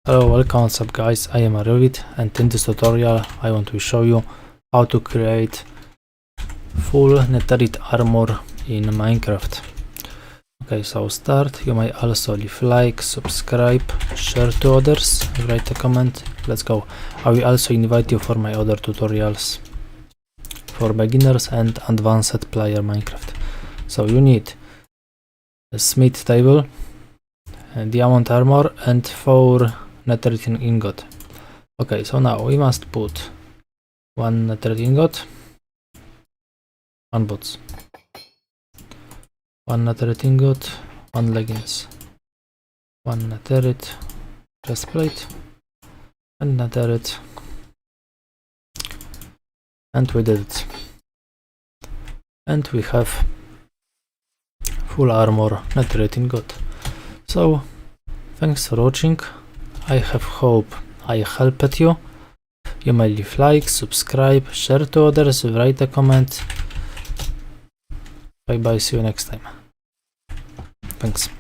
Hello, welcome, what's up guys, I am Newbies, and in this tutorial I want to show you how to create full Netherite Armor in Minecraft. Okay, so start, you may also leave like, subscribe, share to others, write a comment, let's go. I will also invite you for my other tutorials for beginners and advanced player Minecraft. So you need a smith table, a diamond armor and 4 netherite ingot. Okay, so now we must put 1 netherite ingot, 1 boots, 1 netherite ingot, 1 leggings, 1 netherite breastplate, and netherite, and we did it. And we have full armor netherite ingot. So thanks for watching. I have hope I helped you. You may leave like, subscribe, share to others, write a comment. Bye bye, see you next time. Thanks.